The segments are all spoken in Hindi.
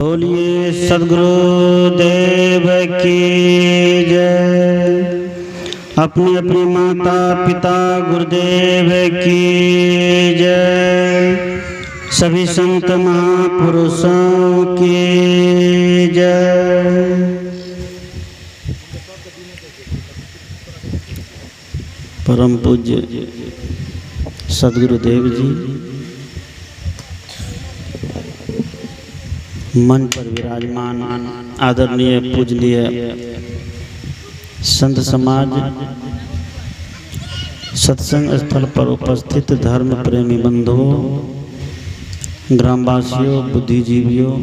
बोलिए सद्गुरुदेव की जय। अपनी अपनी माता पिता गुरुदेव की जय। सभी संत महापुरुषों की जय। परम पूज्य सद्गुरुदेव जी मन पर विराजमान आदरणीय पूजनीय संत समाज, सत्संग स्थल पर उपस्थित धर्म प्रेमी बंधुओं, ग्रामवासियों, बुद्धिजीवियों,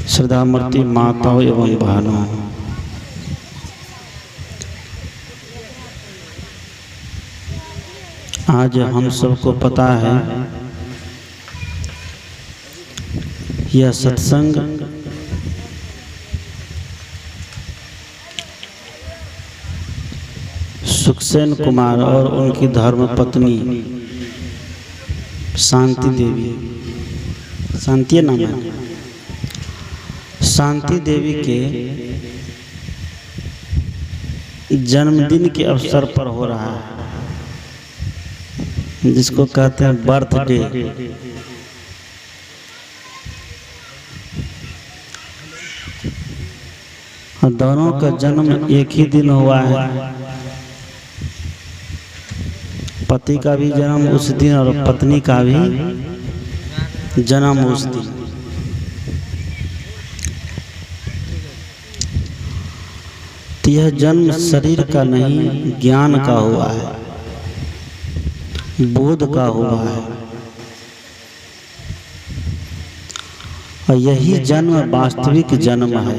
श्रद्धामूर्ति माताओं एवं बहनों, आज हम सबको पता है यह सत्संग सुखसेन कुमार और उनकी धर्मपत्नी शांति देवी, शांति नाम है, शांति देवी के जन्मदिन के अवसर पर हो रहा है, जिसको कहते हैं बर्थडे। दोनों का जन्म एक ही दिन हुआ है। पति का भी जन्म उस दिन और पत्नी का भी जन्म उस दिन। तो यह जन्म शरीर का नहीं, ज्ञान का हुआ है, बोध का हुआ है। और यही जन्म वास्तविक जन्म है।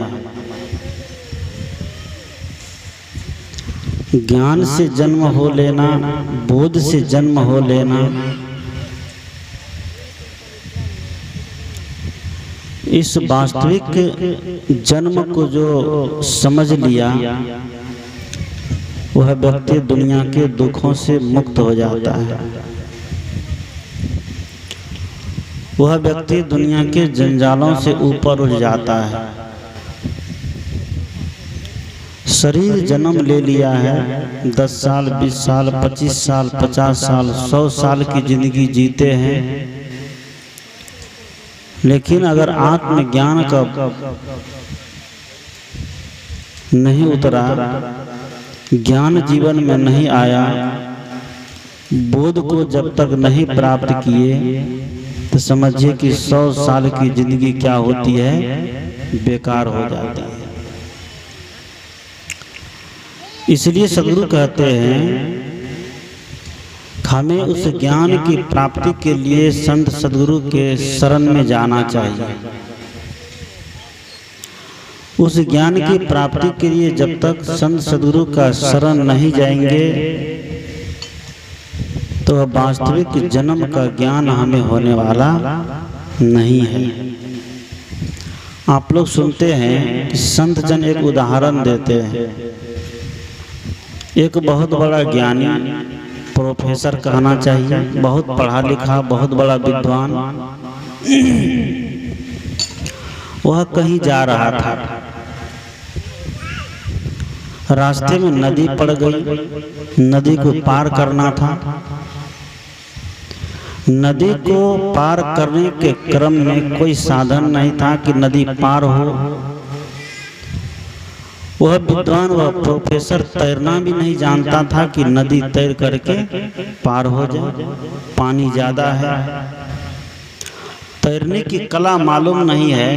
ज्ञान से जन्म हो लेना, बोध से जन्म हो लेना, इस वास्तविक जन्म को जो समझ लिया, वह व्यक्ति दुनिया के दुखों से मुक्त हो जाता है। वह व्यक्ति दुनिया के जंजालों से ऊपर उठ जाता है। शरीर जन्म ले लिया है, 10 साल, 20 साल, 25 साल, 50 साल, 100 साल की जिंदगी जीते हैं, लेकिन अगर आत्मज्ञान का नहीं उतरा, ज्ञान जीवन में नहीं आया, बोध को जब तक नहीं प्राप्त किए, तो समझिए कि 100 साल की जिंदगी क्या होती है, बेकार हो जाती है। इसलिए सद्गुरु कहते हैं हमें उस ज्ञान की प्राप्ति के लिए संत सद्गुरु के शरण में जाना चाहिए। उस ज्ञान की प्राप्ति के लिए जब तक संत सद्गुरु का शरण नहीं जाएंगे, तो वास्तविक जन्म का ज्ञान हमें होने वाला नहीं है। आप लोग सुनते हैं कि संत जन एक उदाहरण देते हैं। एक बहुत बड़ा ज्ञानी, प्रोफेसर कहना चाहिए, बहुत पढ़ा लिखा, बहुत बड़ा विद्वान, वह कहीं जा रहा था। रास्ते में नदी पड़ गई, नदी को पार करना था। नदी को पार करने के क्रम में कोई साधन नहीं था कि नदी पार हो। वह विद्वान, वह प्रोफेसर तैरना भी नहीं जानता था कि नदी तैर करके पार हो जाए। पानी ज्यादा है, तैरने की कला मालूम नहीं है,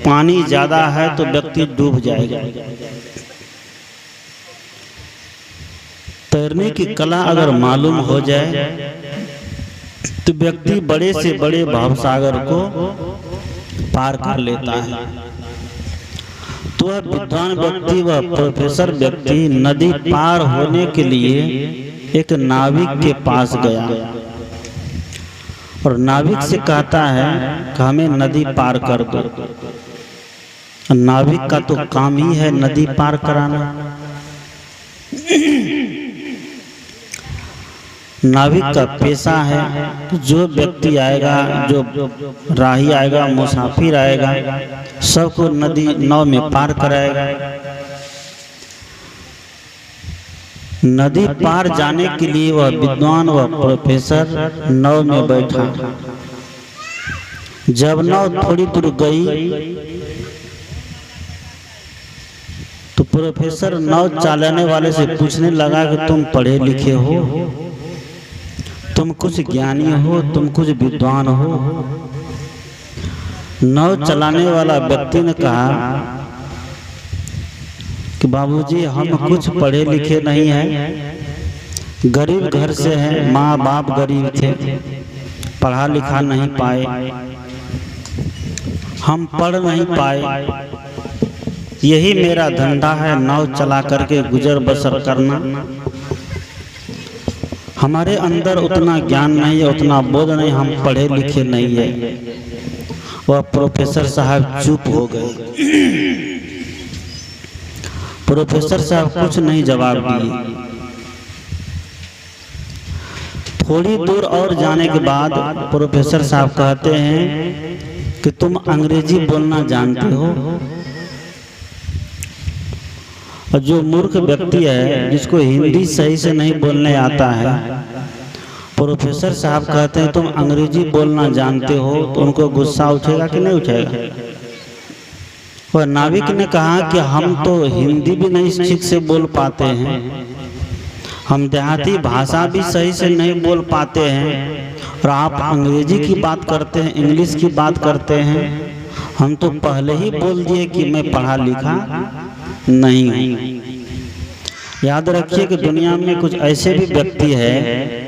पानी ज्यादा है तो व्यक्ति डूब जाएगा। तैरने की कला अगर मालूम हो जाए तो व्यक्ति बड़े से बड़े भावसागर को पार कर लेता है। तो वह विद्वान व्यक्ति, वह प्रोफेसर व्यक्ति नदी पार होने के लिए एक नाविक के पास गया और नाविक से कहता है कि हमें नदी पार कर दो। नाविक का तो काम ही है नदी पार कराना। नाविक का पेशा है। तो जो व्यक्ति आएगा, जो राही आएगा, मुसाफिर आएगा, सबको नदी नाव में पार कराएगा। नदी पार जाने के लिए वह विद्वान व प्रोफेसर नाव में बैठा। जब नाव थोड़ी दूर गई तो प्रोफेसर नाव चलाने वाले से पूछने लगा कि तुम पढ़े लिखे हो, तुम कुछ ज्ञानी हो, तुम कुछ विद्वान हो। नाव चलाने वाला व्यक्ति ने कहा कि बाबूजी हम कुछ पढ़े लिखे नहीं हैं, गरीब घर से हैं, माँ बाप गरीब थे, पढ़ा लिखा नहीं पाए, हम पढ़ नहीं पाए, यही मेरा धंधा है, नाव चला करके गुजर बसर करना। हमारे अंदर उतना ज्ञान नहीं है, उतना बोध नहीं, हम पढ़े लिखे नहीं है। वह प्रोफेसर साहब चुप हो गए। प्रोफेसर साहब कुछ नहीं जवाब दिए। थोड़ी दूर और जाने के बाद प्रोफेसर साहब कहते हैं कि तुम अंग्रेजी बोलना जानते हो। और जो मूर्ख व्यक्ति है, जिसको हिंदी सही से नहीं बोलने आता है, प्रोफेसर साहब कहते हैं तुम अंग्रेजी बोलना जानते हो, तो उनको गुस्सा उठेगा कि नहीं उठेगा? और नाविक ने कहा कि हम तो हिंदी भी नहीं ठीक से बोल पाते हैं, हम देहाती भाषा भी सही से नहीं बोल पाते हैं, और आप अंग्रेजी की बात करते हैं, इंग्लिश की बात करते हैं। हम तो पहले ही बोल दिए कि मैं पढ़ा लिखा नहीं हूँ। याद रखिए कि दुनिया में कुछ ऐसे भी व्यक्ति है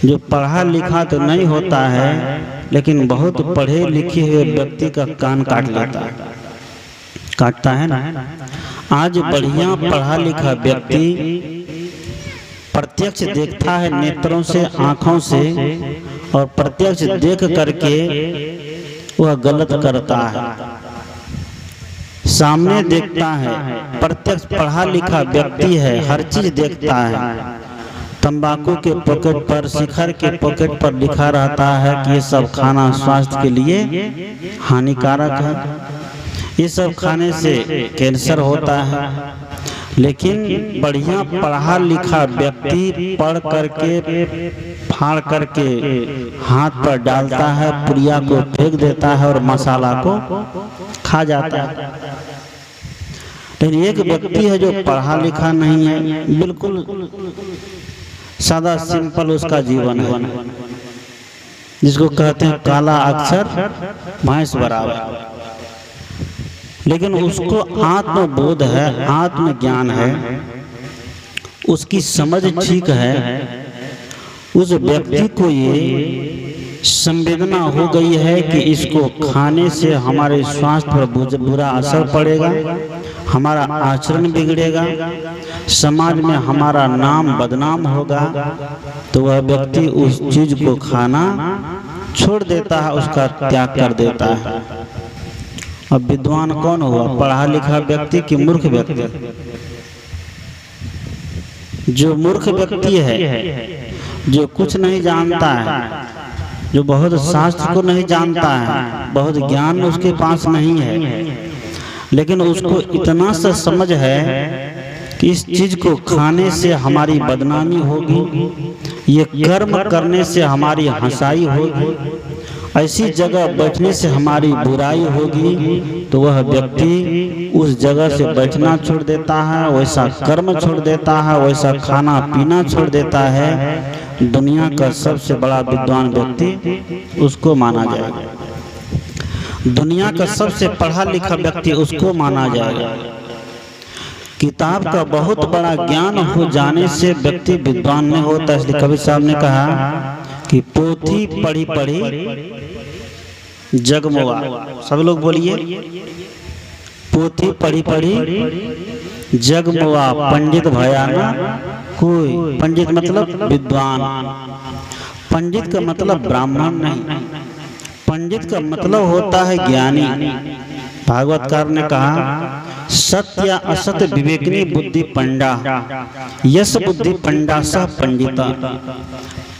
जो पढ़ा लिखा तो नहीं होता है, लेकिन बहुत पढ़े लिखे हुए व्यक्ति का कान काट लेता है, काटता है ना। आज बढ़िया पढ़ा लिखा व्यक्ति प्रत्यक्ष देखता है नेत्रों से, आंखों से, और प्रत्यक्ष देख करके वह गलत करता है, सामने देखता है। प्रत्यक्ष पढ़ा लिखा व्यक्ति है, हर चीज देखता है। तंबाकू के पॉकेट पर, शिखर के पॉकेट पर लिखा रहता है कि ये सब खाना स्वास्थ्य के लिए हानिकारक है, ये सब खाने से कैंसर होता है। लेकिन बढ़िया पढ़ा लिखा व्यक्ति पढ़ करके, फाड़ करके हाथ पर डालता है, पुड़िया को फेंक देता है और मसाला को खा जाता है। लेकिन एक व्यक्ति है जो पढ़ा लिखा नहीं है, बिल्कुल सादा सिंपल उसका जीवन है, जिसको कहते हैं काला अक्षर भैंस बराबर। लेकिन उसको आत्मबोध है, आत्मज्ञान है, उसकी समझ ठीक है। उस व्यक्ति को ये संवेदना हो गई है कि इसको खाने से हमारे स्वास्थ्य पर बुरा असर पड़ेगा, हमारा आचरण बिगड़ेगा, समाज में हमारा नाम बदनाम होगा। तो वह व्यक्ति उस चीज को खाना छोड़ देता है, उसका त्याग कर देता है। अब विद्वान कौन हुआ, पढ़ा लिखा व्यक्ति कि मूर्ख व्यक्ति? जो मूर्ख व्यक्ति है, जो कुछ नहीं जानता है, जो बहुत शास्त्र को नहीं जानता है, बहुत ज्ञान उसके पास नहीं है, लेकिन उसको इतना सा समझ है कि इस चीज को खाने से हमारी बदनामी होगी, ये कर्म करने से हमारी हंसाई होगी, ऐसी जगह बैठने से हमारी बुराई होगी, तो वह व्यक्ति उस जगह से बैठना छोड़ देता है, वैसा कर्म छोड़ देता है, वैसा खाना पीना छोड़ देता है। दुनिया का सबसे बड़ा विद्वान व्यक्ति उसको माना जाएगा, दुनिया का सबसे पढ़ा लिखा व्यक्ति उसको माना जाएगा। किताब का बहुत बड़ा ज्ञान हो जाने से व्यक्ति विद्वान नहीं होता। इसलिए कबीर साहब ने कहा कि पोथी पढ़ी पढ़ी जगमुआ। सब लोग बोलिए, पोथी पढ़ी पढ़ी जगमुआ, पंडित भया ना कोई। पंडित मतलब विद्वान, पंडित का मतलब ब्राह्मण नहीं, पंडित का मतलब होता है ज्ञानी। भागवतकार ने कहा, सत्य या असत्य विवेकनी बुद्धि पंडा, यस बुद्धि पंडा सह पंडिता।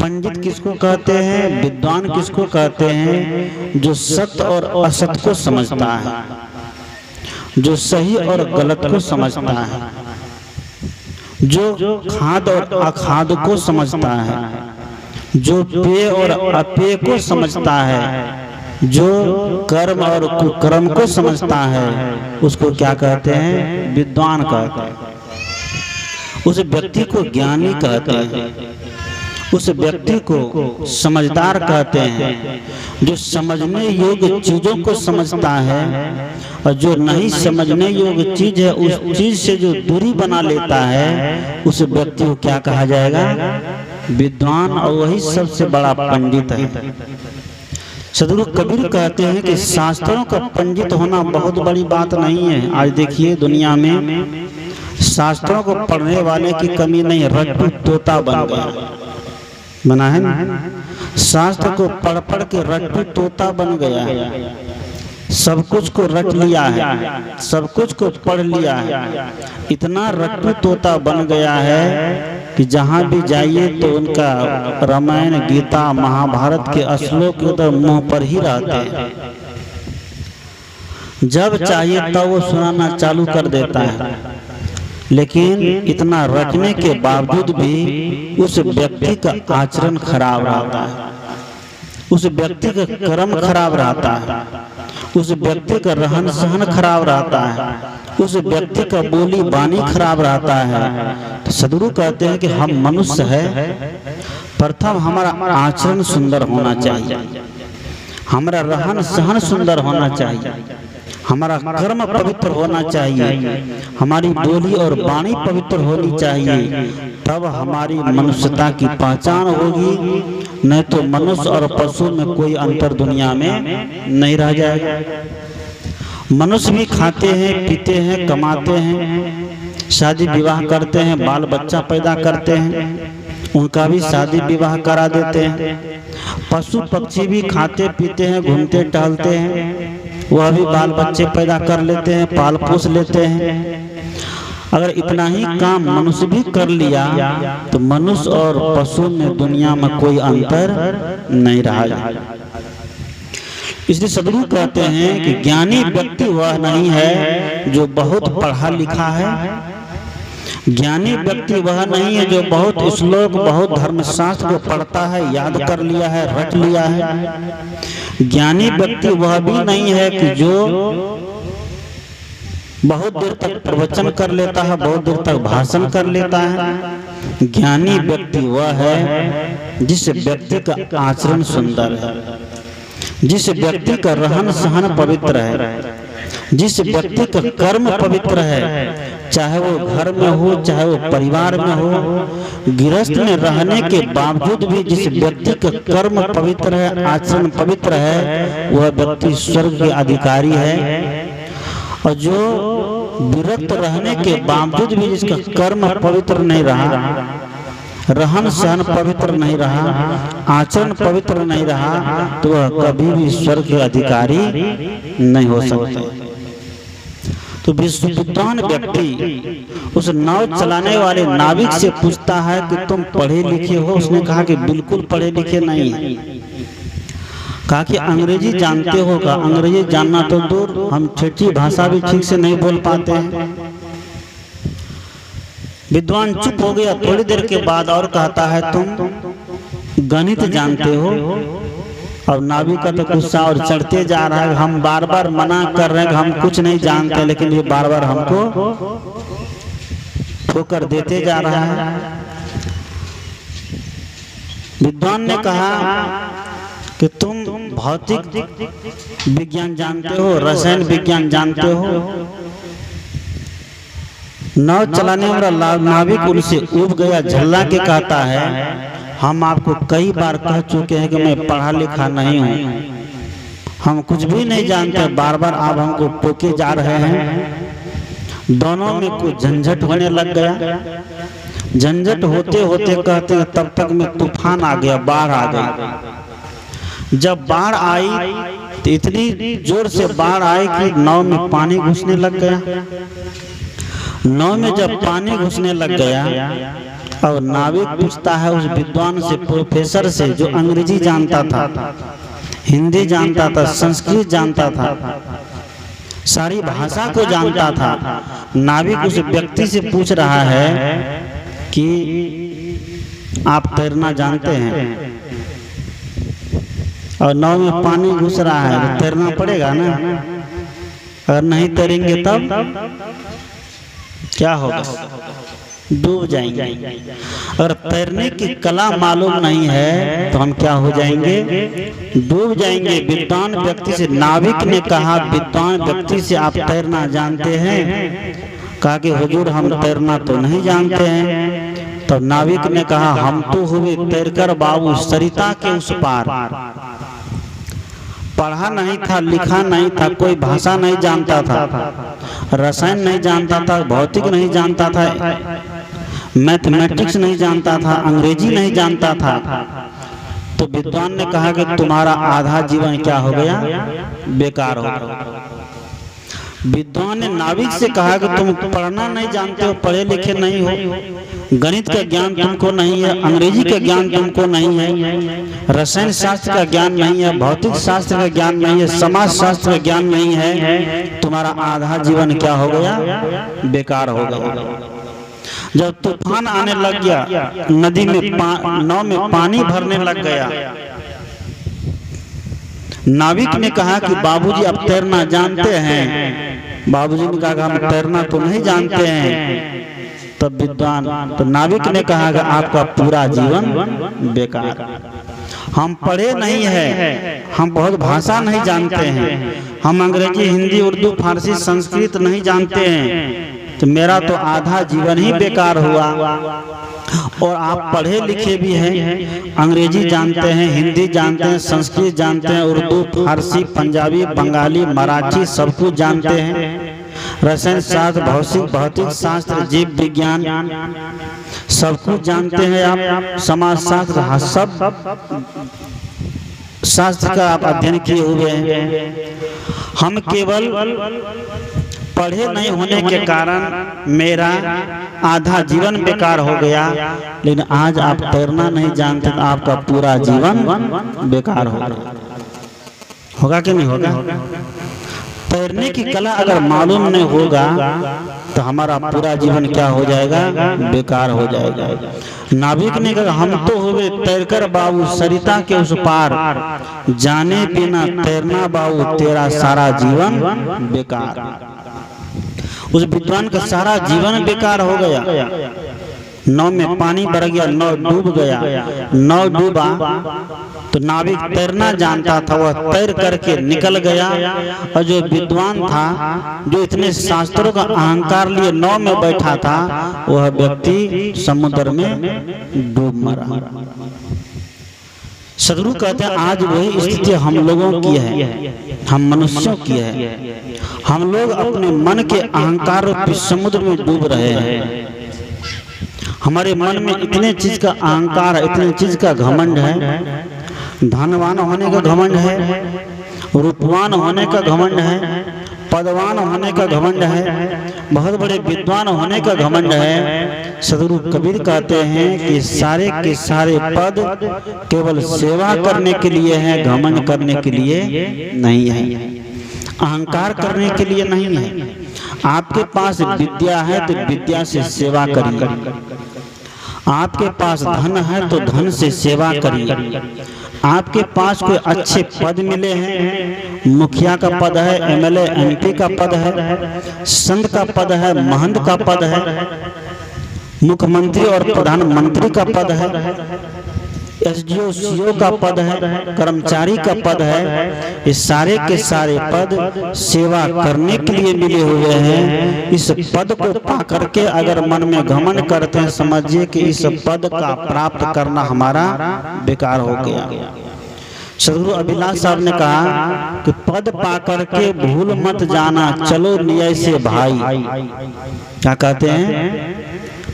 पंडित किसको कहते हैं, विद्वान किसको कहते हैं, जो सत्य और असत्य को समझता है, जो सही और गलत को समझता है, जो खाद और अखाद को समझता है, जो पेय और अपेय को समझता है, जो कर्म और कुकर्म को समझता है, उसको क्या कहते हैं, विद्वान कहते हैं। उस व्यक्ति को ज्ञानी कहते हैं, उस व्यक्ति को समझदार कहते हैं, जो समझने योग्य चीजों को समझता है, और जो नहीं समझने योग्य चीज है उस चीज से जो दूरी बना लेता है, उस व्यक्ति को क्या कहा जाएगा, विद्वान। और वही सबसे बड़ा पंडित है। सदगुरु कबीर कहते हैं कि शास्त्रों का पंडित होना बहुत बड़ी बात नहीं है। आज देखिए दुनिया में शास्त्रों को पढ़ने वाले की कमी नहीं, रट्टू तोता बन गया, बना है ना। शास्त्र को पढ़ पढ़ के रट्टू तोता बन गया है, सब कुछ को रट लिया है, सब कुछ को पढ़ लिया है, इतना रट्टू तोता बन गया है कि जहाँ भी जाइए तो उनका रामायण गीता महाभारत के श्लोक तो मुंह पर ही रहते हैं, जब चाहिए तब वो सुनाना चालू कर देता है। लेकिन इतना रखने के बावजूद भी उस व्यक्ति का आचरण खराब रहता है, उस व्यक्ति का कर्म खराब रहता है, उस व्यक्ति का रहन सहन खराब रहता है, उस व्यक्ति का बोली बानी खराब रहता है। तो सदगुरु कहते हैं कि हम मनुष्य है, प्रथम हमारा आचरण सुंदर होना चाहिए, हमारा रहन सहन सुंदर होना चाहिए, हमारा कर्म पवित्र होना चाहिए, हमारी बोली और वाणी पवित्र होनी चाहिए, तब हमारी मनुष्यता की पहचान होगी। नहीं तो मनुष्य और पशु में कोई अंतर दुनिया में नहीं रह जाएगा। मनुष्य भी खाते हैं, पीते हैं, कमाते हैं, शादी विवाह करते हैं, बाल बच्चा पैदा करते हैं, उनका भी शादी विवाह करा देते हैं। पशु पक्षी भी खाते पीते हैं, घूमते टहलते हैं, वह भी बाल बच्चे पैदा कर लेते हैं, पाल पोस लेते हैं। अगर इतना ही काम मनुष्य भी कर लिया तो मनुष्य और पशु में दुनिया में कोई अंतर नहीं रहा। इसलिए सदगुरु कहते हैं कि ज्ञानी व्यक्ति वह नहीं है जो बहुत पढ़ा लिखा है, ज्ञानी व्यक्ति वह नहीं है जो बहुत श्लोक बहुत धर्मशास्त्र को पढ़ता है, याद कर लिया है, रट लिया है। ज्ञानी व्यक्ति वह भी नहीं है कि जो बहुत देर तक प्रवचन कर लेता है, बहुत देर तक भाषण कर लेता है। ज्ञानी व्यक्ति वह है जिस व्यक्ति का आचरण सुंदर है, जिस व्यक्ति का रहन सहन पवित्र है, जिस व्यक्ति का कर्म पवित्र है, चाहे वो घर में हो चाहे वो परिवार में हो, गृहस्थ में रहने के बावजूद भी जिस व्यक्ति का कर्म पवित्र है, आचरण पवित्र है, वह व्यक्ति स्वर्ग के अधिकारी है। और जो विरक्त रहने के बावजूद भी जिसका कर्म पवित्र नहीं रहा, रहन सहन पवित्र नहीं रहा, आचरण पवित्र नहीं रहा, तो वह कभी भी स्वर्ग के अधिकारी नहीं हो सकते। तो विद्वान व्यक्ति उस नाव चलाने वाले नाविक से पूछता है कि तुम पढ़े लिखे हो? उसने कहा कि बिल्कुल पढ़े लिखे नहीं है। कहा कि अंग्रेजी जानते हो? का अंग्रेजी जानना तो दूर, हम ठेठी भाषा भी ठीक से नहीं बोल पाते हैं। विद्वान चुप हो गया। थोड़ी देर के बाद और कहता है तुम गणित जानते हो? और नाविक का तो गुस्सा और चढ़ते जा रहा है। हम बार बार मना कर रहे हैं कि हम कुछ नहीं जानते, लेकिन ये बार बार हमको ठोकर देते जा रहा है। विद्वान ने कहा कि तुम भौतिक विज्ञान जानते हो, रसायन विज्ञान जानते हो? नाव चलाने वाला नाविक उनसे उब गया, झल्ला के कहता है हम आपको कई बार कह चुके हैं कि मैं पढ़ा लिखा नहीं हूँ, हम कुछ भी नहीं जानते, बार बार आप हमको टोके जा रहे हैं। दोनों में कुछ झंझट होने लग गया। झंझट होते होते कहते हैं तब तक में तूफान आ गया, बाढ़ आ गई। जब बाढ़ आई तो इतनी जोर से बाढ़ आई कि नाव में पानी घुसने लग गया। नाव में जब पानी घुसने लग गया और नाविक पूछता है उस विद्वान से, प्रोफेसर से, जो अंग्रेजी जानता था, हिंदी जानता था, संस्कृत जानता था, सारी भाषा को जानता था। नाविक उस व्यक्ति से पूछ रहा है कि आप तैरना जानते हैं? और नाव में पानी घुस रहा है तो तैरना पड़ेगा ना, अगर नहीं तैरेंगे तब क्या होगा? डूब जाएंगे। अगर तैरने की कला मालूम नहीं है तो हम क्या हो जाएंगे? डूब जाएंगे। विद्वान व्यक्ति से नाविक ने कहा, विद्वान व्यक्ति से आप तैरना जानते हैं? कहा कि हुजूर हम तैरना तो नहीं जानते हैं। तो नाविक ने कहा, हम तो हुए तैरकर बाबू सरिता के उस पार। पढ़ा नहीं था, लिखा नहीं था, कोई भाषा नहीं जानता था, रसायन नहीं जानता था, भौतिक नहीं जानता था, मैथमेटिक्स नहीं जानता था, अंग्रेजी नहीं जानता था। तो विद्वान ने कहा कि तुम्हारा आधा जीवन क्या हो गया? बेकार हो गया। विद्वान ने नाविक से कहा कि तुम पढ़ना नहीं जानते हो, पढ़े लिखे नहीं हो, गणित का ज्ञान तुमको नहीं है, अंग्रेजी का ज्ञान तुमको नहीं है, रसायन शास्त्र का ज्ञान नहीं है, भौतिक शास्त्र का ज्ञान नहीं है, समाज शास्त्र का ज्ञान नहीं है, तुम्हारा आधा जीवन क्या हो गया? बेकार हो गया। जब तूफान आने लग गया, नदी में नाव में पानी भरने लग गया, नाविक ने कहा कि बाबूजी आप तैरना जानते हैं? बाबूजी ने कहा हम तैरना तो नहीं जानते हैं। तब विद्वान, तो नाविक ने कहा कि आपका पूरा जीवन बेकार। हम पढ़े नहीं है, हम बहुत भाषा नहीं जानते हैं, हम अंग्रेजी, हिंदी, उर्दू, फारसी, संस्कृत नहीं जानते हैं, तो मेरा तो आधा जीवन ही बेकार हुआ। और आप पढ़े लिखे भी हैं, अंग्रेजी जानते हैं, हिंदी जानते हैं, संस्कृत जानते हैं, उर्दू, फारसी, पंजाबी, बंगाली, मराठी सब कुछ जानते हैं, रसायन शास्त्र, भौतिक शास्त्र, जीव विज्ञान सब कुछ जानते हैं आप, समाज शास्त्र सब शास्त्र का आप अध्ययन किए हुए हैं। हम केवल पढ़े नहीं होने के कारण मेरा आधा जीवन बेकार हो गया, लेकिन आज आप तैरना नहीं जानते तो आपका पूरा जीवन बेकार होगा कि नहीं होगा? तैरने की कला अगर मालूम नहीं होगा तो हमारा पूरा जीवन क्या हो जाएगा? बेकार हो जाएगा। नाविक ने कहा हम तो हुए तैरकर बाबू सरिता के उस पार, जाने बिना तैरना बाबू तेरा सारा जीवन बेकार। उस विद्वान का सारा जीवन बेकार हो गया। नाव में पानी भर गया, नाव डूब गया। नाव डूबा तो नाविक तैरना जानता था, वह तैर करके निकल गया, और जो विद्वान था, जो इतने शास्त्रों का अहंकार लिए नाव में बैठा था, वह व्यक्ति समुद्र में डूब मरा। सदगुरु कहते हैं आज वही स्थिति हम लोगों की है, हम मनुष्यों की है। हम लोग अपने मन के अहंकार रूपी समुद्र में डूब रहे हैं। हमारे मन में इतने चीज का अहंकार है, इतने चीज का घमंड है, धनवान होने का घमंड है, रूपवान होने का घमंड है, पदवान होने का घमंड है, बहुत बड़े विद्वान होने का घमंड है। सदगुरु कबीर कहते हैं कि सारे के सारे पद केवल सेवा करने के लिए है, घमंड करने के लिए नहीं है, अहंकार करने के लिए नहीं है। आपके पास विद्या है तो विद्या से सेवा करिए, आपके पास धन है तो धन से सेवा करिए, आपके पास कोई अच्छे पद मिले हैं, मुखिया का पद है, एमएलए एमपी का पद है, संत का पद है, महंत का पद है, मुख्यमंत्री और प्रधानमंत्री का पद है, एसडीओ सीओ का पद है, कर्मचारी का पद है, ये सारे के सारे पद सेवा करने के लिए मिले हुए हैं। इस पद को पा करके अगर मन में घमंड करते हैं, समझिए कि इस पद का प्राप्त करना हमारा बेकार हो गया। सदगुरु अभिलाष साहब ने कहा कि पद पा करके भूल मत जाना, चलो न्याय से भाई। क्या कहते हैं?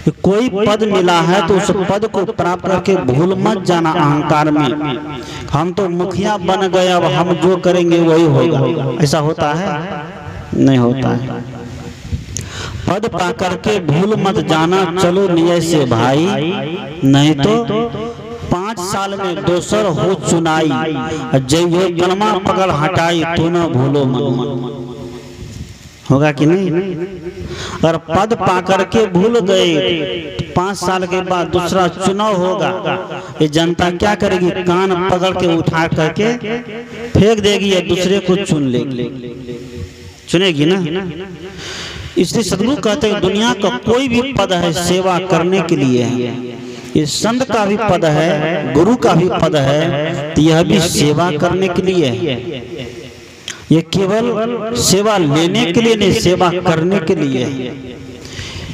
कि कोई पद मिला है तो उस पद को प्राप्त करके भूल मत जाना अहंकार में, हम तो मुखिया बन गए, अब हम जो करेंगे वही होगा। ऐसा होता है? नहीं होता है। पद पाकर के भूल मत जाना, चलो न्याय से भाई, नहीं तो 5 साल में दोसर हो चुनाई, जय कलमा पकड़ हटाई, तू न भूलो मन। होगा कि नहीं? अगर पद पाकर के भूल गए, 5 साल के बाद दूसरा चुनाव होगा, ये जनता क्या करेगी? कान पकड़ के उठा करके फेंक देगी या दूसरे को चुन लेगी, चुनेगी ना। इसलिए सदगुरु कहते हैं दुनिया का कोई भी पद है सेवा करने के लिए है, ये संत का भी पद है, गुरु का भी पद है, तो यह भी सेवा करने के लिए है। ये केवल सेवा लेने के लिए नहीं, सेवा करने के लिए है।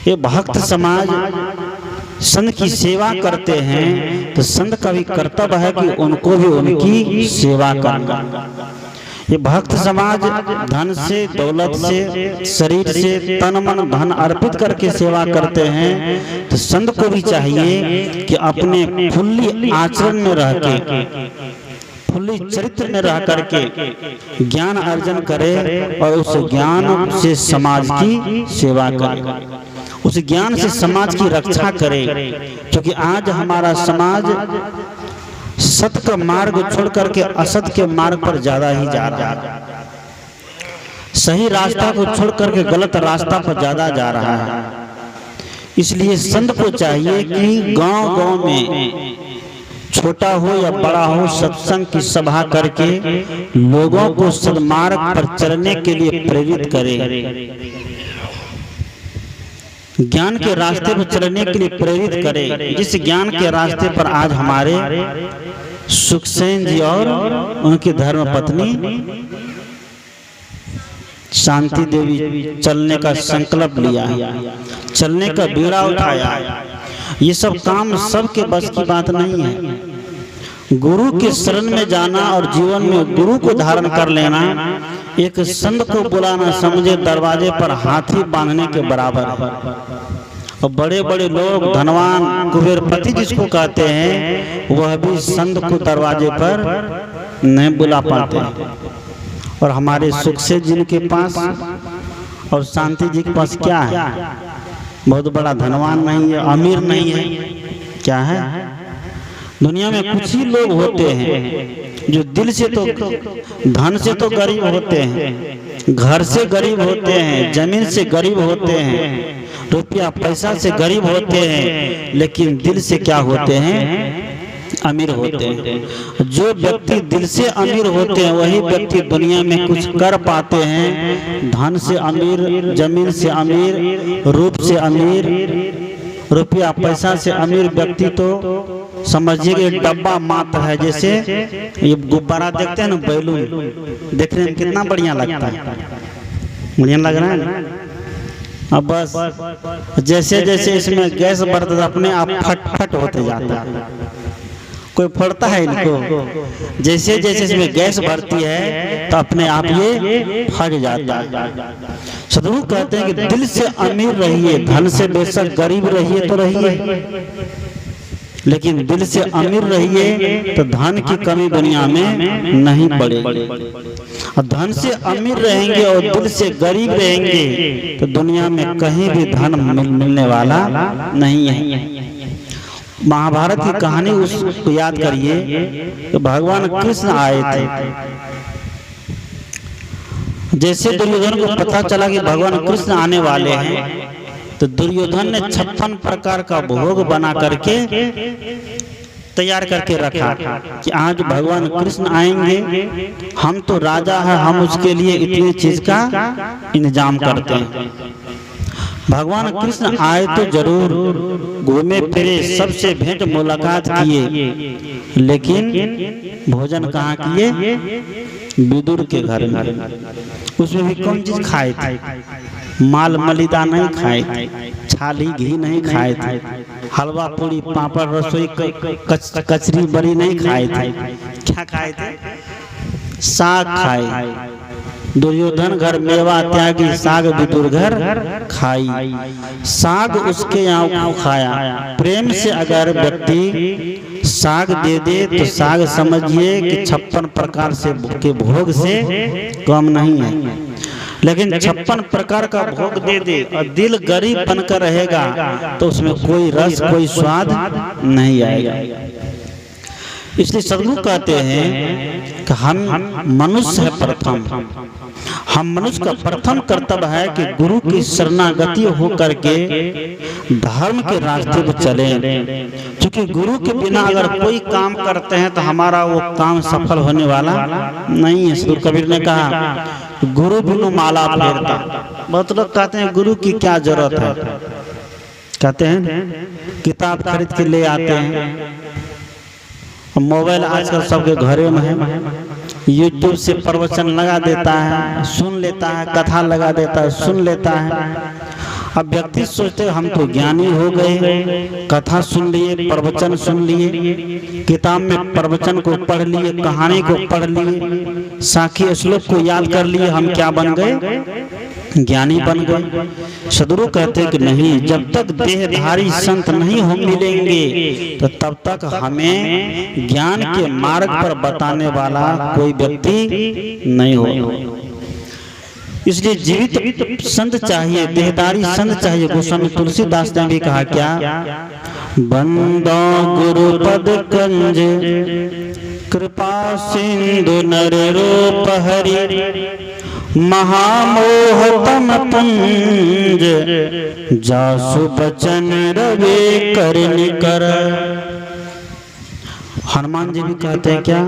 ये भक्त समाज संत की सेवा करते हैं तो संत का भी कर्तव्य है कि उनको भी उनकी सेवा करना। ये भक्त समाज धन से, दौलत से, शरीर से, तन मन धन अर्पित करके सेवा करते हैं, तो संत को भी चाहिए कि अपने खुली आचरण में रह के, खुली चरित्र में रह करके ज्ञान अर्जन करे और उस ज्ञान से समाज की सेवा करे, उस ज्ञान से समाज की रक्षा करे। क्योंकि आज हमारा समाज सत्य का मार्ग छोड़ करके असत के मार्ग पर ज्यादा ही जा रहा है, सही रास्ता को छोड़ करके गलत रास्ता पर ज्यादा जा रहा है। इसलिए संत को चाहिए कि गांव-गांव में छोटा हो या बड़ा हो सत्संग की सभा करके लोगों को सन्मार्ग पर चलने के लिए प्रेरित करे, ज्ञान के रास्ते पर चलने के लिए प्रेरित करे। जिस ज्ञान के रास्ते पर आज हमारे सुखसेन जी और उनकी धर्म पत्नी शांति देवी चलने का संकल्प लिया, चलने का बीड़ा उठाया, ये सब काम सबके बस की बात नहीं है। गुरु के शरण में जाना और जीवन में गुरु को धारण कर लेना एक संत को बुलाना समझे दरवाजे पर हाथी बांधने के बराबर है। और बड़े बड़े लोग धनवान कुबेरपति जिसको कहते हैं, वह भी संत को दरवाजे पर नहीं बुला पाते। और हमारे सुखसेन जी के पास और शांति जी के पास क्या है? बहुत बड़ा धनवान नहीं है, अमीर नहीं है, क्या है? दुनिया में कुछ ही लोग होते हैं जो दिल से तो, धन से तो गरीब होते हैं, घर से गरीब होते हैं, जमीन से गरीब होते हैं, रुपया पैसा से गरीब होते हैं, लेकिन दिल से क्या होते हैं? अमीर होते हैं। जो व्यक्ति दिल से अमीर होते हैं वही व्यक्ति दुनिया में कुछ कर पाते हैं। धन से अमीर, जमीन से अमीर, रूप से अमीर, रुपया पैसा से अमीर व्यक्ति तो समझिए कि डब्बा मात्र है। जैसे ये गुब्बारा देखते हैं ना, बैलून, देखने में कितना बढ़िया लगता है, बढ़िया लग रहा है ना। अब बस जैसे जैसे इसमें गैस बढ़ता है अपने आप फट फट होते जाता है। कोई फोड़ता है इनको, जैसे जैसे इसमें गैस भरती है तो अपने आप ये फट जाता है। सदगुरु कहते हैं कि दिल से अमीर रहिए, धन से बेशक गरीब रहिए तो रहिए, लेकिन दिल से अमीर रहिए तो धन की कमी दुनिया में नहीं पड़ेगी। और धन से अमीर रहेंगे और दिल से गरीब रहेंगे तो दुनिया में कहीं भी धन मिलने वाला नहीं है। महाभारत की कहानी उसको याद करिए कि भगवान कृष्ण आए थे। जैसे दुर्योधन को पता चला कि भगवान कृष्ण आने वाले हैं तो दुर्योधन ने 56 प्रकार का भोग बना करके तैयार करके रखा कि आज भगवान कृष्ण आएंगे, हम तो राजा है, हम उसके लिए इतनी चीज का इंतजाम करते हैं। भगवान कृष्ण आए तो जरूर, घूमे फिरे, सबसे भेंट मुलाकात किए, लेकिन भोजन कहाँ किए? विदुर के घर में। उसमें भी कौन चीज खाए थे? माल मलिदा नहीं खाए थे, छाली घी नहीं खाए थे, हलवा पूरी पापड़ रसोई कचरी बड़ी नहीं खाए थे। क्या खाए थे? साग खाए, दुर्योधन घर मेवा त्यागी, साग विदुर घर खाई। साग उसके यहाँ खाया। प्रेम से अगर व्यक्ति साग दे दे तो साग समझिए कि 56 प्रकार से के भोग से कम नहीं है। लेकिन 56 प्रकार का भोग दे दे और दिल गरीब बनकर रहेगा तो उसमें कोई रस, कोई स्वाद नहीं आएगा। इसलिए सदगुरु कहते हैं कि हम मनुष्य है प्रथम, हम मनुष्य का प्रथम कर्तव्य है कि गुरु की शरणागति हो करके धर्म के रास्ते पर चले। क्योंकि गुरु के बिना अगर कोई काम करते हैं तो हमारा वो काम सफल होने वाला नहीं है। सदगुरु कबीर ने कहा गुरु बिनु माला फेरता। बहुत लोग कहते हैं गुरु की क्या जरूरत है, कहते हैं किताब खरीद के ले आते हैं। मोबाइल आजकल सबके घरों में है, यूट्यूब से प्रवचन लगा देता है, सुन लेता है, कथा लगा देता है, सुन लेता है। अब व्यक्ति सोचते हम तो ज्ञानी हो गए, कथा सुन लिए, प्रवचन सुन लिए, किताब में प्रवचन को पढ़ लिए, कहानी को पढ़ लिए, साखी श्लोक को याद कर लिए, हम क्या बन गए? ज्ञानी बन गए। सदगुरु कहते हैं कि नहीं, जब तक देहधारी संत नहीं हो मिलेंगे तो तब तक हमें ज्ञान के मार्ग पर बताने वाला कोई व्यक्ति नहीं हो। इसलिए जीवित संत चाहिए, देहधारी संत चाहिए। गोस्वामी तुलसीदास ने भी कहा क्या, बंदो गुरु पद कंज कृपा सिंधु नर रूप हरि, महामोह तम पुंज जासु बचन रवि कर निकर। हनुमान जी भी कहते हैं क्या,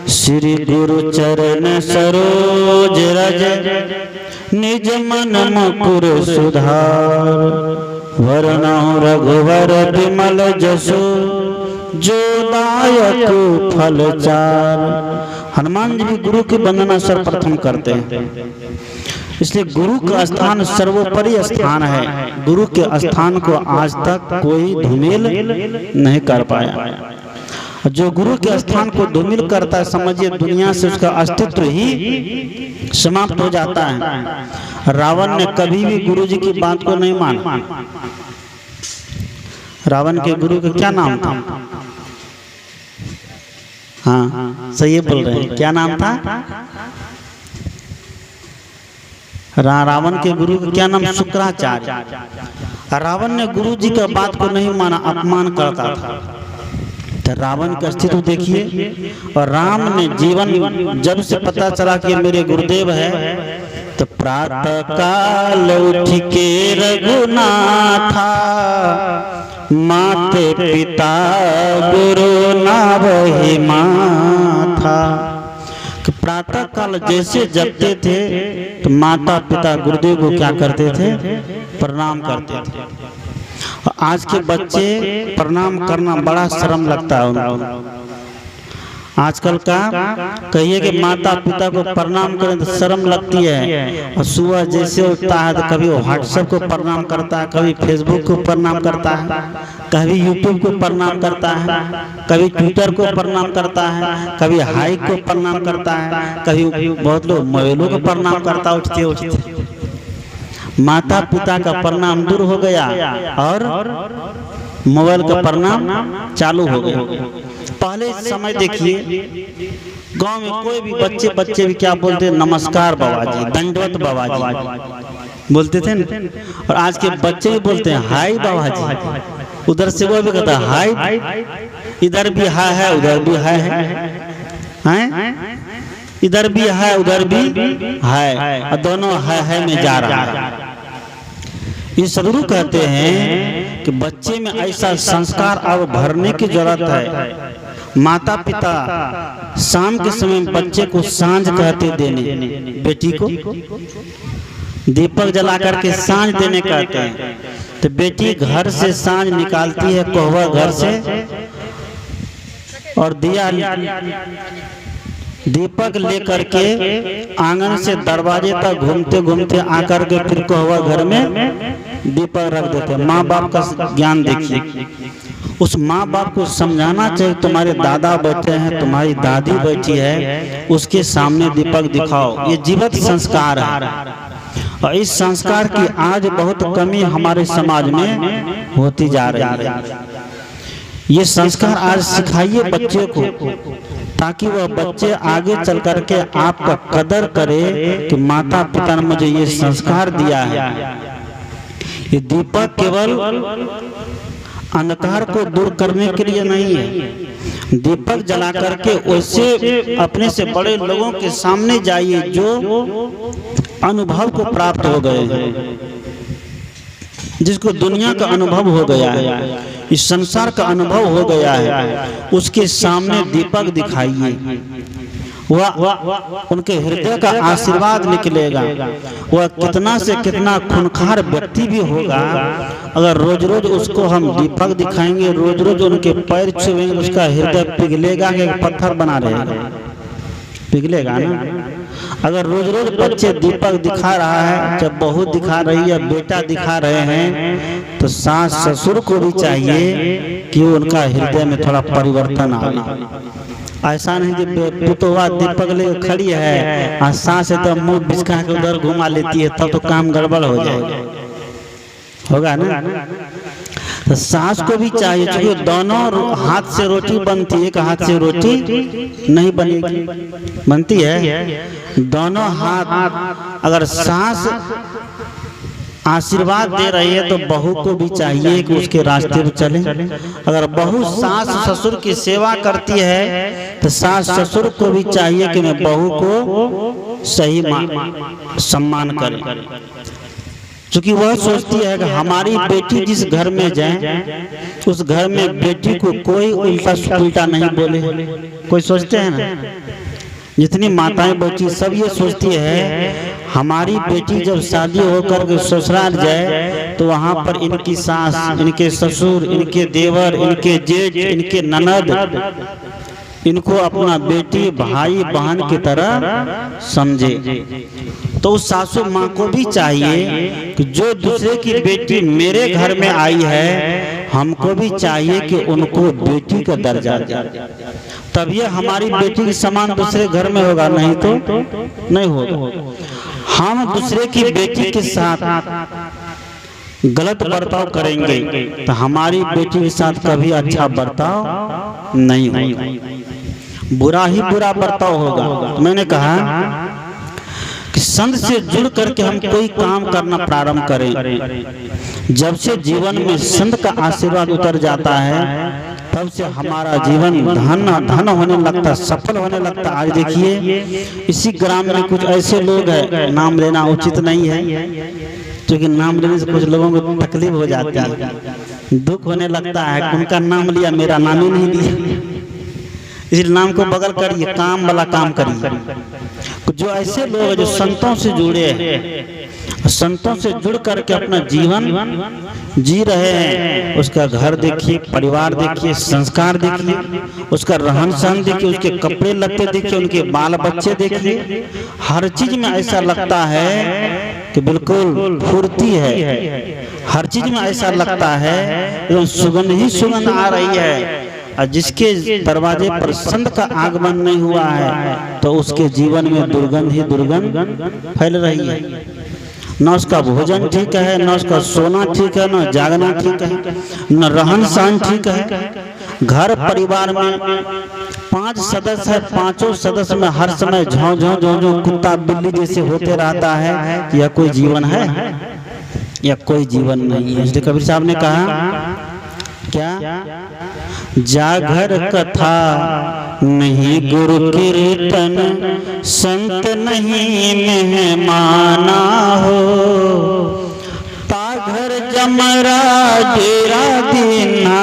श्री गुरु चरण सरोज रज निज मन मुकुर सुधार, वरनौ रघुवर विमल जसु जो दायक फल चार। हनुमान जी भी गुरु की वंदना सर्वप्रथम करते हैं। इसलिए गुरु का स्थान सर्वोपरि स्थान है। गुरु के स्थान को आज तक कोई धूमिल नहीं कर पाया। जो गुरु के स्थान को धूमिल करता है, समझिए दुनिया से उसका अस्तित्व ही समाप्त हो जाता है। रावण ने कभी भी गुरु जी की बात को नहीं माना। रावण के गुरु का क्या नाम था? हाँ सही बोल रहे हैं, क्या नाम था? रावण के गुरु का क्या नाम? शुक्राचार्य। रावण ने गुरु जी का बात को नहीं माना, अपमान करता था। तो रावण का अस्तित्व देखिए। और राम ने जीवन जब से पता चला कि मेरे गुरुदेव है, तो प्रातः काल उठ के रघुनाथा, माते पिता गुरु ना वही माथा। प्रातः काल जैसे जगते थे तो माता पिता गुरुदेव को क्या करते थे? प्रणाम करते थे। आज के बच्चे प्रणाम करना बड़ा शर्म लगता है उनको। आजकल का कहिए कि माता पिता को प्रणाम करें तो शर्म लगती है। और सुबह जैसे उठता है तो कभी व्हाट्सएप को प्रणाम करता है, कभी फेसबुक को प्रणाम करता है, कभी यूट्यूब को प्रणाम करता है, कभी ट्विटर को प्रणाम करता है, कभी हाइक को प्रणाम करता है, कभी बहुत लोग मोबाइलों को प्रणाम करता है उठते उठते। माता पिता का प्रणाम दूर हो गया और मोबाइल का प्रणाम चालू हो गया। पहले समय देखिए, गांव में कोई भी बच्चे भी क्या बोलते? नमस्कार बाबा जी, दंडवत बाबा जी बोलते थे ना। और आज के बच्चे भी बोलते हैं हाय बाबा जी। उधर से वो भी कहता है हाय, इधर भी हाय है, उधर भी हाय है, इधर भी है उधर भी है, और दोनों है में जा रहा है। ये सदगुरु कहते हैं कि बच्चे में ऐसा संस्कार अब भरने की जरूरत है। माता पिता शाम के समय बच्चे को सांझ कहते देने, बेटी को दीपक जला करके सांझ देने कहते हैं। तो बेटी घर से सांझ निकालती है कोहबर घर से, और दिया दीपक लेकर के आंगन से दरवाजे तक घूमते घूमते आकर के फिर कोहबर घर में दीपक रख देते। माँ बाप का ज्ञान देखिए। उस माँ बाप को समझाना चाहिए, तुम्हारे दादा बैठे हैं, तुम्हारी दादी बैठी है, उसके सामने दीपक दिखाओ। ये जीवित संस्कार है और इस संस्कार की आज बहुत कमी हमारे समाज में होती जा रही है। ये संस्कार आज सिखाइए बच्चे को, ताकि वह बच्चे आगे चल करके आपका कदर करे कि माता पिता ने मुझे ये संस्कार दिया है। ये दीपक केवल अंधकार को दूर करने के लिए नहीं है। दीपक जला करके वैसे अपने से बड़े लोगों के सामने जाइए जो अनुभव को प्राप्त हो गए हैं, जिसको दुनिया का अनुभव हो गया है, इस संसार का अनुभव हो गया है, उसके सामने दीपक दिखाइए। वह उनके हृदय का आशीर्वाद निकलेगा। वह कितना से कितना खूंखार व्यक्ति भी होगा, अगर रोज रोज उसको हम दीपक दिखाएंगे, रोज रोज उनके पैर छुएंगे, उसका हृदय पिघलेगा कि पत्थर बना रहेगा, पिघलेगा ना। अगर रोज रोज बच्चे दीपक दिखा रहा है, जब बहू दिखा रही है, बेटा दिखा रहे हैं, तो सास ससुर को भी चाहिए कि उनका हृदय में थोड़ा परिवर्तन आए। ऐसा नहीं कि पुतोहा दीपक लेकर खड़ी है और सास है तो मुंह बिचका के उधर घुमा लेती है, तब तो काम गड़बड़ हो जाएगा, होगा ना। तो सास को भी चाहिए, क्योंकि दोनों हाथ से रोटी बनती है, एक हाथ से रोटी नहीं बनेगी, बनती है दोनों हाथ। अगर सास आशीर्वाद दे रही है तो बहू को भी चाहिए कि उसके रास्ते पर चले। अगर बहू सास ससुर की सेवा करती है तो सास ससुर को भी चाहिए कि मैं बहू को सही सम्मान करें, क्योंकि वह सोचती है कि हमारी बेटी जिस घर में जाए उस घर में बेटी को कोई उल्टा पुल्टा नहीं बोले। कोई सोचते हैं ना, जितनी माताएं बैठी सब ये सोचती है हमारी बेटी जब शादी होकर के ससुराल जाए तो वहाँ पर इनकी सास, इनके ससुर, इनके देवर, इनके जेठ, इनके ननद इनको अपना बेटी भाई बहन की तरह समझे। तो उस सासू माँ को भी चाहिए कि जो दूसरे की बेटी मेरे घर में आई है, हमको भी चाहिए कि उनको बेटी का दर्जा दे, तब ये हमारी बेटी के समान दूसरे घर में होगा, नहीं तो नहीं होगा। हम दूसरे की बेटी के साथ गलत बर्ताव करेंगे तो हमारी बेटी के साथ कभी अच्छा बर्ताव नहीं होगा, बुरा ही बुरा बर्ताव होगा। मैंने कहा कि संत से जुड़ करके हम कोई काम करना प्रारंभ करें। जब से जीवन में संत का आशीर्वाद उतर जाता है तब से हमारा जीवन धन होने लगता, सफल होने लगता। आज देखिए इसी ग्राम में कुछ ऐसे लोग हैं, नाम लेना उचित नहीं है, क्योंकि नाम लेने से कुछ लोगों को तकलीफ हो जाती है, दुख होने लगता है, उनका नाम लिया मेरा नाम ही नहीं लिया, इस नाम को बगल करिए, काम वाला काम करिए। जो ऐसे लोग जो संतों से जुड़े हैं, संतों से जुड़ करके अपना जीवन जी रहे हैं, उसका घर देखिए, परिवार देखिए, संस्कार देखिए, उसका रहन सहन देखिए, उसके कपड़े लत्ते देखिए, उनके बाल बच्चे देखिए, हर चीज में ऐसा लगता है कि बिल्कुल फुर्ती है, हर चीज में ऐसा लगता है एकदम सुगंध ही सुगंध आ रही है। और जिसके दरवाजे पर संत का आगमन नहीं हुआ है तो उसके जीवन में दुर्गंध ही दुर्गंध फैल रही है। न उसका भोजन ठीक है, न उसका सोना ठीक है, न जागना ठीक है, न रहन सहन ठीक है। घर परिवार में 5 सदस्य है, 5 सदस्य में हर समय झों झों झों झों कुत्ता बिल्ली जैसे होते रहता है। यह कोई जीवन है? यह कोई जीवन नहीं है। इसलिए कबीर साहब ने कहा क्या, जागर कथा नहीं गुरु कीर्तन, संत नहीं मेहमाना हो, ताघर जमरा डेरा दीना,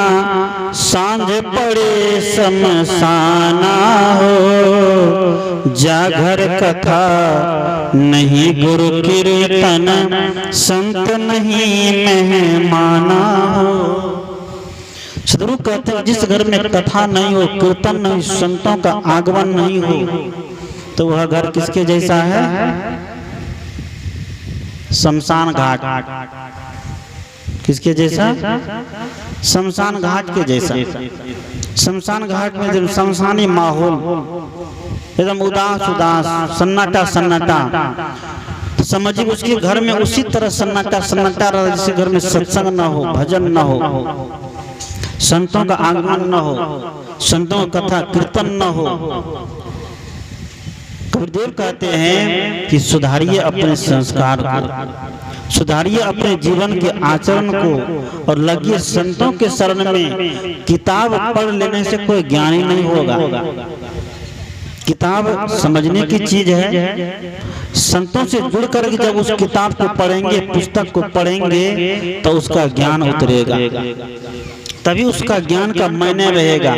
सांझ पड़े शमशाना हो। जागर कथा नहीं गुरु कीर्तन, संत नहीं मेहमाना हो। सदगुरु कहते हैं जिस घर में कथा नहीं हो, कीर्तन नहीं, संतों का आगमन नहीं हो, तो वह घर किसके जैसा है? शमशान घाट। किसके जैसा? शमशान घाट के जैसा। शमशान घाट में जब शमशानी माहौल एकदम उदास उदास, सन्नाटा सन्नाटा, तो समझिए उसके घर में उसी तरह सन्नाटा सन्नाटा रहा जैसे घर में सत्संग न हो, भजन न हो, संतों का आगमन न हो, संतों का कथा कीर्तन न हो। कबीरदेव कहते हैं कि सुधारिए अपने संस्कार को, सुधारिए अपने जीवन के आचरण को और लगिए संतों के शरण में। किताब पढ़ लेने से कोई ज्ञानी नहीं होगा। किताब समझने की चीज है। संतों से जुड़ कर जब उस किताब को पढ़ेंगे, पुस्तक को पढ़ेंगे, तो उसका ज्ञान उतरेगा, तभी उसका ज्ञान का मायने रहेगा।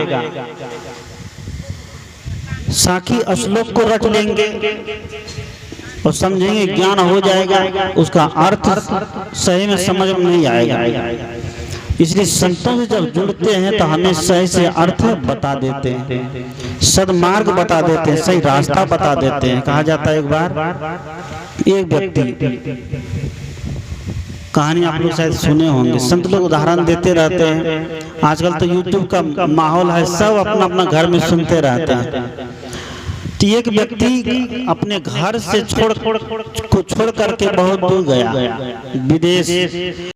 साखी श्लोक को रट लेंगे और समझेंगे, ज्ञान हो जाएगा, उसका अर्थ सही में समझ में नहीं आएगा। इसलिए संतों से जब जुड़ते हैं तो हमें सही से अर्थ बता देते हैं, सदमार्ग बता देते हैं, सही रास्ता बता देते हैं। कहा जाता है एक बार एक व्यक्ति, कहानी आप लोग शायद सुने होंगे, संत लोग उदाहरण देते रहते हैं। आजकल तो यूट्यूब का माहौल है, सब अपना अपना घर में सुनते रहते हैं। तो एक व्यक्ति अपने घर से छोड़ करके बहुत दूर गया, विदेश।